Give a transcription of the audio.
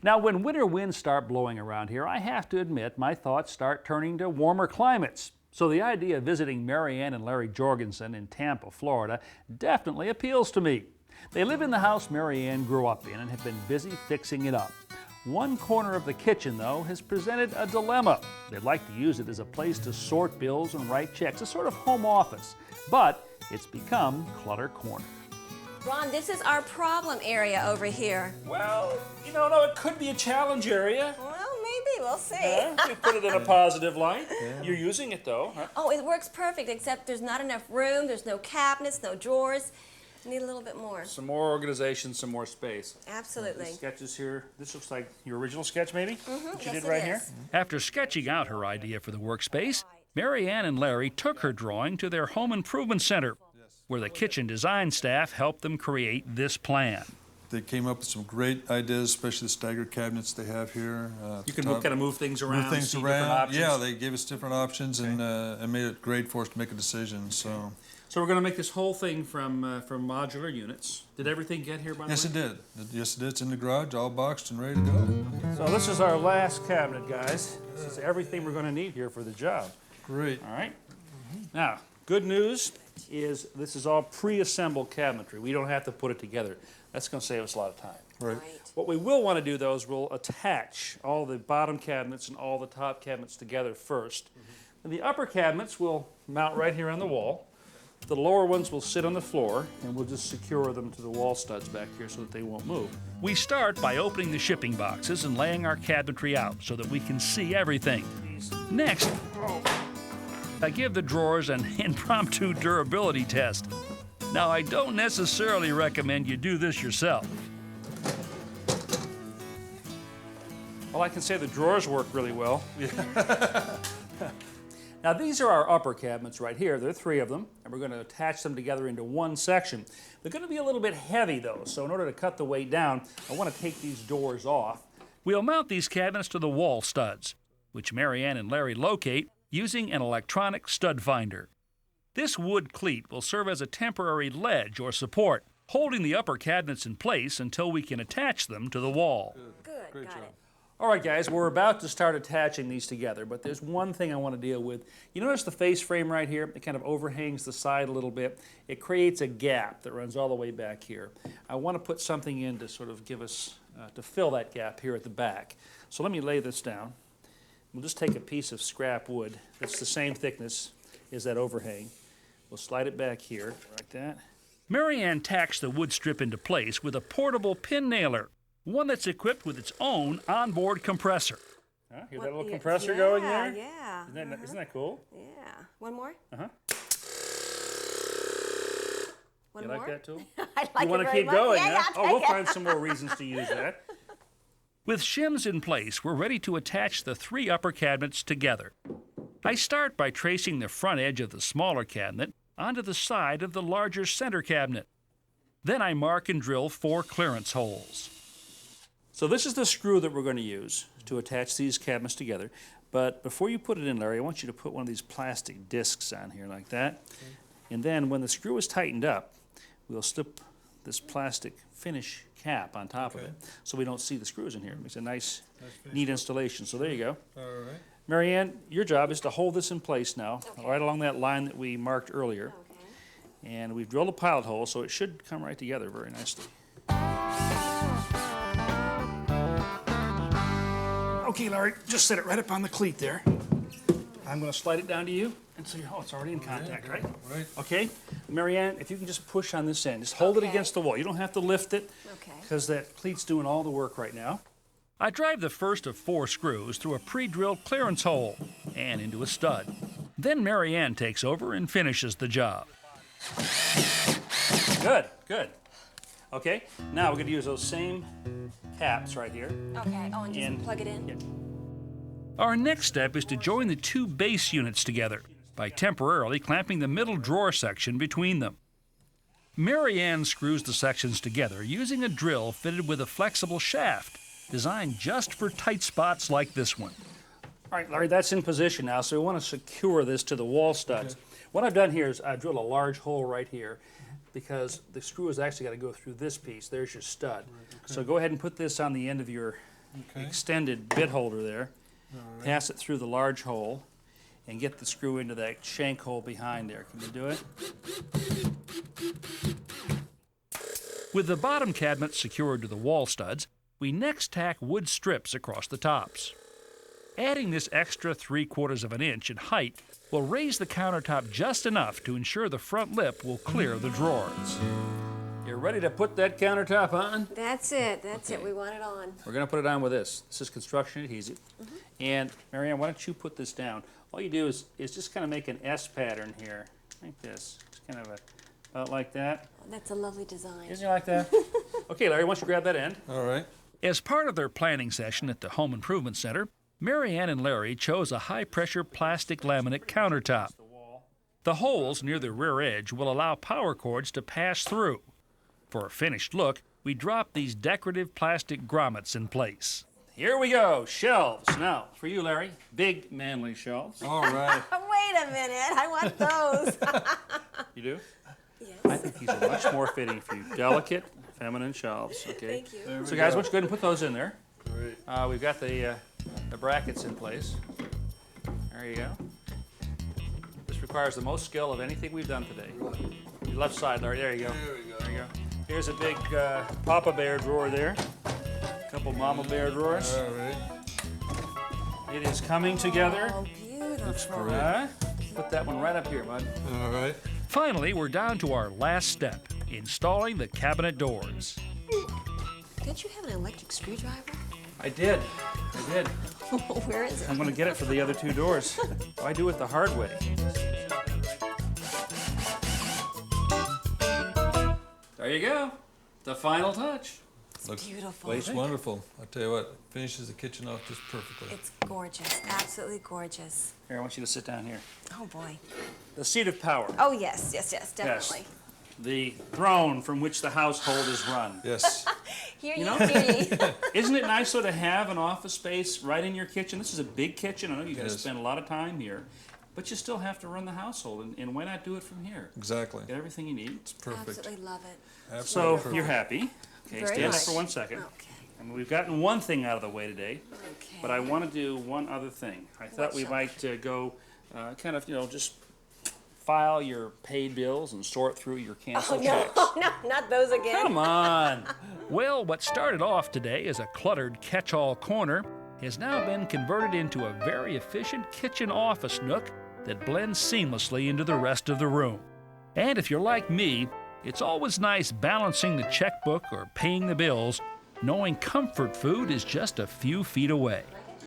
Now, when winter winds start blowing around here, I have to admit my thoughts start turning to warmer climates. So the idea of visiting Mary Ann and Larry Jorgensen in Tampa, Florida definitely appeals to me. They live in the house Mary Ann grew up in and have been busy fixing it up. One corner of the kitchen, though, has presented a dilemma. They'd like to use it as a place to sort bills and write checks, a sort of home office, but it's become clutter corner. Ron, this is our problem area over here. Well, no, it could be a challenge area. Well, maybe. We'll see. Yeah, we put it in a positive light. Yeah. You're using it, though. Huh? Oh, it works perfect, except there's not enough room. There's no cabinets, no drawers. Need a little bit more. Some more organization, some more space. Absolutely. The sketches here, this looks like your original sketch, maybe? That you yes, did right it here? is. After sketching out her idea for the workspace, Mary Ann and Larry took her drawing to their home improvement center, where the kitchen design staff helped them create this plan. They came up with some great ideas, especially the staggered cabinets they have here. You can kind of move things around, move things see around. different options. Yeah, they gave us different options and made it great for us to make a decision. So we're going to make this whole thing from modular units. Did everything get here by the way? Yes, it did. Yes, it did. It's in the garage, all boxed and ready to go. So this is our last cabinet, guys. This is everything we're going to need here for the job. Great. All right. Now, good news is this is all pre-assembled cabinetry. We don't have to put it together. That's going to save us a lot of time. Right. What we will want to do, though, is we'll attach all the bottom cabinets and all the top cabinets together first. And the upper cabinets will mount right here on the wall. The lower ones will sit on the floor, and we'll just secure them to the wall studs back here so that they won't move. We start by opening the shipping boxes and laying our cabinetry out so that we can see everything. Next, I give the drawers an impromptu durability test. Now, I don't necessarily recommend you do this yourself. Well, I can say the drawers work really well. Now, these are our upper cabinets right here. There are 3 of them, and we're going to attach them together into one section. They're going to be a little bit heavy, though, so in order to cut the weight down, I want to take these doors off. We'll mount these cabinets to the wall studs, which Mary Ann and Larry locate using an electronic stud finder. This wood cleat will serve as a temporary ledge or support, holding the upper cabinets in place until we can attach them to the wall. Good, Great got job. it. All right, guys, we're about to start attaching these together, but there's one thing I want to deal with. You notice the face frame right here? It kind of overhangs the side a little bit. It creates a gap that runs all the way back here. I want to put something in to sort of give us, to fill that gap here at the back. So let me lay this down. We'll just take a piece of scrap wood that's the same thickness as that overhang. We'll slide it back here, like that. Mary Ann tacks the wood strip into place with a portable pin nailer, one that's equipped with its own onboard compressor. Hear that little compressor going there? Yeah, Isn't that cool? yeah. One more? Uh-huh. One You more? like that tool? I like You want it to very keep much. going, Yeah, huh? yeah, We'll yeah. find some more reasons to use that. With shims in place, we're ready to attach the 3 upper cabinets together. I start by tracing the front edge of the smaller cabinet onto the side of the larger center cabinet. Then I mark and drill 4 clearance holes. So this is the screw that we're going to use to attach these cabinets together. But before you put it in, Larry, I want you to put one of these plastic discs on here like that. Okay. And then when the screw is tightened up, we'll slip this plastic finish cap on top of it so we don't see the screws in here. It makes a nice neat installation. So there you go. All right. Mary Ann, your job is to hold this in place now, right along that line that we marked earlier. Okay. And we've drilled a pilot hole, so it should come right together very nicely. Okay, Larry, just set it right up on the cleat there. I'm going to slide it down to you, and so it's already in contact, right? Right. Okay? Mary Ann, if you can just push on this end, just hold it against the wall. You don't have to lift it, Okay. because that cleat's doing all the work right now. I drive the first of 4 screws through a pre-drilled clearance hole and into a stud. Then Mary Ann takes over and finishes the job. Good, good. Okay, now we're going to use those same caps right here. Okay, and just plug it in? Yeah. Our next step is to join the 2 base units together by temporarily clamping the middle drawer section between them. Mary Ann screws the sections together using a drill fitted with a flexible shaft designed just for tight spots like this one. All right, Larry, that's in position now, so we want to secure this to the wall studs. Okay. What I've done here is I've drilled a large hole right here because the screw has actually got to go through this piece. There's your stud. Right, okay. So go ahead and put this on the end of your extended bit holder there. Pass it through the large hole and get the screw into that shank hole behind there. Can you do it? With the bottom cabinet secured to the wall studs, we next tack wood strips across the tops. Adding this extra 3/4 of an inch in height will raise the countertop just enough to ensure the front lip will clear the drawers. You're ready to put that countertop on? That's it. That's it. We want it on. We're going to put it on with this. This is construction adhesive. And Marianne, why don't you put this down? All you do is just kind of make an S pattern here, like this. Just kind of about like that. That's a lovely design. Isn't it like that? Okay, Larry, why don't you grab that end? All right. As part of their planning session at the Home Improvement Center, Marianne and Larry chose a high-pressure plastic laminate countertop. The holes near the rear edge will allow power cords to pass through. For a finished look, we drop these decorative plastic grommets in place. Here we go, shelves. Now, for you, Larry, big, manly shelves. All right. Wait a minute. I want those. You do? Yes. I think these are much more fitting for you. Delicate, feminine shelves, okay? Thank you. So guys, why don't you go ahead and put those in there? Great. We've got the brackets in place. There you go. This requires the most skill of anything we've done today. Your left side, Larry, there you go. There we go. There you go. Here's a big Papa Bear drawer there. A couple Mama Bear drawers. All right. It is coming together. Oh, beautiful. Put that one right up here, bud. All right. Finally, we're down to our last step, installing the cabinet doors. Didn't you have an electric screwdriver? I did. Where is it? I'm going to get it for the other two doors. I do it the hard way. There you go. The final touch. Looks Beautiful. Looks wonderful. I tell you what, finishes the kitchen off just perfectly. It's gorgeous. Absolutely gorgeous. Here, I want you to sit down here. Oh, boy. The seat of power. Oh, yes, definitely. Yes. The throne from which the household is run. Yes. Hear You ye, know? hear ye. Isn't it nice, though, to have an office space right in your kitchen? This is a big kitchen. I know you guys Yes. spend a lot of time here, but you still have to run the household, and why not do it from here? Exactly. Get everything you need. Perfect. Absolutely love it. So Absolutely perfect. you're happy. Okay, Very stand up much. for 1 second. Okay. And we've gotten one thing out of the way today, Okay. but I want to do one other thing. I thought we shall might go kind of, just file your paid bills and sort through your canceled checks. No, not those again. Come on. Well, what started off today as a cluttered catch-all corner has now been converted into a very efficient kitchen office nook that blends seamlessly into the rest of the room. And if you're like me, it's always nice balancing the checkbook or paying the bills, knowing comfort food is just a few feet away.